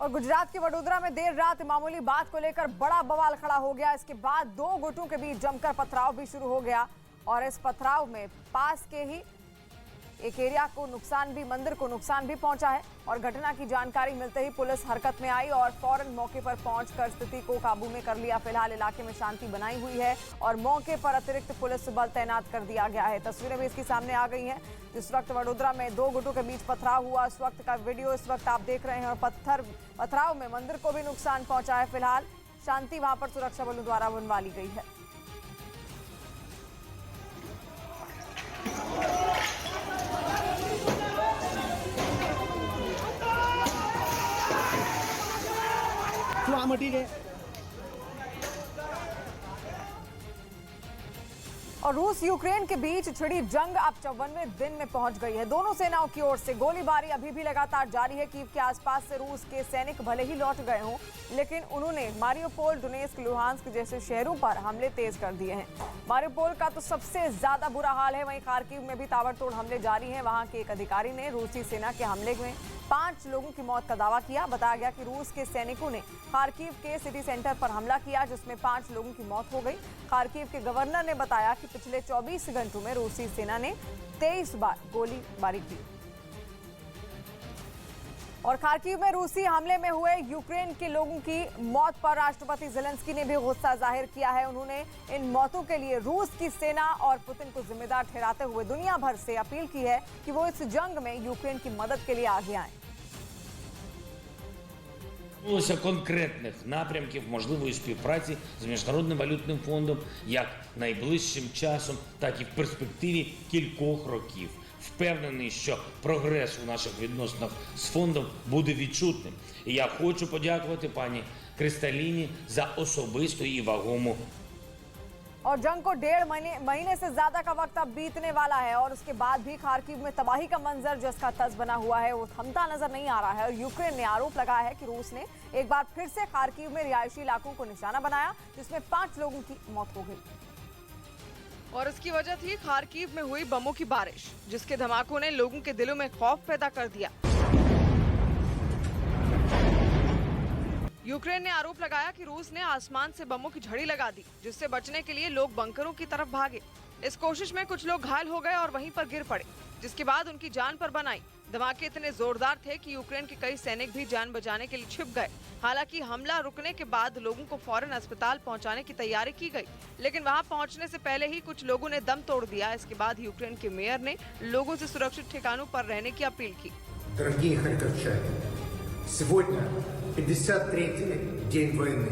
और गुजरात के वडोदरा में देर रात मामूली बात को लेकर बड़ा बवाल खड़ा हो गया। इसके बाद दो गुटों के बीच जमकर पथराव भी शुरू हो गया और इस पथराव में पास के ही एक एरिया को नुकसान भी, मंदिर को नुकसान भी पहुंचा है। और घटना की जानकारी मिलते ही पुलिस हरकत में आई और फौरन मौके पर पहुंचकर स्थिति को काबू में कर लिया। फिलहाल इलाके में शांति बनाई हुई है और मौके पर अतिरिक्त पुलिस बल तैनात कर दिया गया है। तस्वीरें भी इसकी सामने आ गई हैं। जिस वक्त वडोदरा में दो गुटों के बीच पथराव हुआ, उस वक्त का वीडियो इस वक्त आप देख रहे हैं। और पथराव में मंदिर को भी नुकसान पहुंचा है। फिलहाल शांति वहां पर सुरक्षा बलों द्वारा बनवा ली गई है। और रूस यूक्रेन के बीच छिड़ी जंग अब 54वें दिन में पहुंच गई है। दोनों सेनाओं की ओर से गोलीबारी अभी भी लगातार जारी है। कीव के आसपास से रूस के सैनिक भले ही लौट गए हों, लेकिन उन्होंने मारियोपोल, डोनेत्स्क, लुहांस्क जैसे शहरों पर हमले तेज कर दिए हैं। मारियोपोल का तो सबसे ज्यादा बुरा हाल है। वहीं खार्किव में भी ताबड़तोड़ हमले जारी हैं। वहां के एक अधिकारी ने रूसी सेना के हमले में 5 लोगों की मौत का दावा किया। बताया गया कि रूस के सैनिकों ने खार्किव के सिटी सेंटर पर हमला किया, जिसमें 5 लोगों की मौत हो गई। खार्किव के गवर्नर ने बताया कि पिछले 24 घंटों में रूसी सेना ने 23 बार गोलीबारी की। और खार्किव में रूसी हमले में हुए यूक्रेन के लोगों की मौत पर राष्ट्रपति ज़ेलेंस्की ने भी गुस्सा जाहिर किया है। उन्होंने इन मौतों के लिए रूस की सेना और पुतिन को जिम्मेदार ठहराते हुए दुनिया भर से अपील की है कि वो इस जंग में यूक्रेन की मदद के लिए आगे आएं। Конкретних напрямків можливої співпраці з Міжнародним валютним фондом як найближчим часом, так і в перспективі кількох років. Впевнений, що прогрес у наших відносинах з фондом буде відчутним. І я хочу подякувати пані Кристаліні за особисту і вагому. और जंग को 1.5 महीने से ज्यादा का वक्त अब बीतने वाला है और उसके बाद भी खार्किव में तबाही का मंजर जिसका तज बना हुआ है वो थमता नजर नहीं आ रहा है। और यूक्रेन ने आरोप लगाया है कि रूस ने एक बार फिर से खार्किव में रिहायशी इलाकों को निशाना बनाया, जिसमें 5 लोगों की मौत हो गई। और इसकी वजह थी खार्किव में हुई बमों की बारिश, जिसके धमाकों ने लोगों के दिलों में खौफ पैदा कर दिया। यूक्रेन ने आरोप लगाया कि रूस ने आसमान से बमों की झड़ी लगा दी, जिससे बचने के लिए लोग बंकरों की तरफ भागे। इस कोशिश में कुछ लोग घायल हो गए और वहीं पर गिर पड़े, जिसके बाद उनकी जान पर बन आई। धमाके इतने जोरदार थे कि यूक्रेन के कई सैनिक भी जान बचाने के लिए छिप गए। हालांकि हमला रुकने के बाद लोगों को फौरन अस्पताल पहुंचाने की तैयारी की गई, लेकिन वहां पहुंचने से पहले ही कुछ लोगों ने दम तोड़ दिया। इसके बाद यूक्रेन के मेयर ने लोगों से सुरक्षित ठिकानों पर रहने की अपील की। Дорогие харьковчане, сегодня 53-й день войны.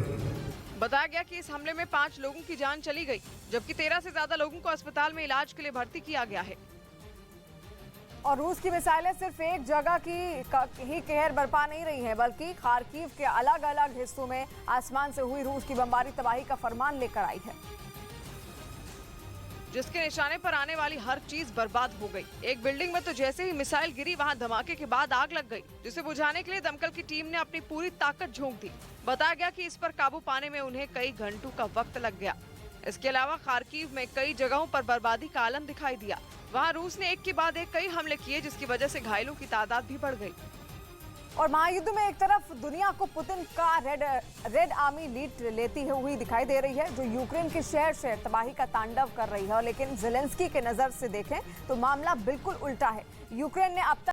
बताया गया कि इस हमले में 5 लोगों की जान चली गई, जबकि 13 से ज्यादा लोगों को अस्पताल में इलाज के लिए भर्ती किया गया है। और रूस की मिसाइलें सिर्फ एक जगह की ही कहर बरपा नहीं रही हैं, बल्कि खार्किव के अलग अलग हिस्सों में आसमान से हुई रूस की बमबारी तबाही का फरमान लेकर आई है, जिसके निशाने पर आने वाली हर चीज बर्बाद हो गई। एक बिल्डिंग में तो जैसे ही मिसाइल गिरी, वहां धमाके के बाद आग लग गई, जिसे बुझाने के लिए दमकल की टीम ने अपनी पूरी ताकत झोंक दी। बताया गया कि इस पर काबू पाने में उन्हें कई घंटों का वक्त लग गया। इसके अलावा खार्किव में कई जगहों पर बर्बादी का आलम दिखाई दिया। वहाँ रूस ने एक के बाद एक कई हमले किए, जिसकी वजह से घायलों की तादाद भी बढ़ गई। और महायुद्ध में एक तरफ दुनिया को पुतिन का रेड आर्मी लीड लेती हुई दिखाई दे रही है, जो यूक्रेन के शहर शहर तबाही का तांडव कर रही है। लेकिन ज़ेलेंस्की के नजर से देखें तो मामला बिल्कुल उल्टा है। यूक्रेन ने अब तक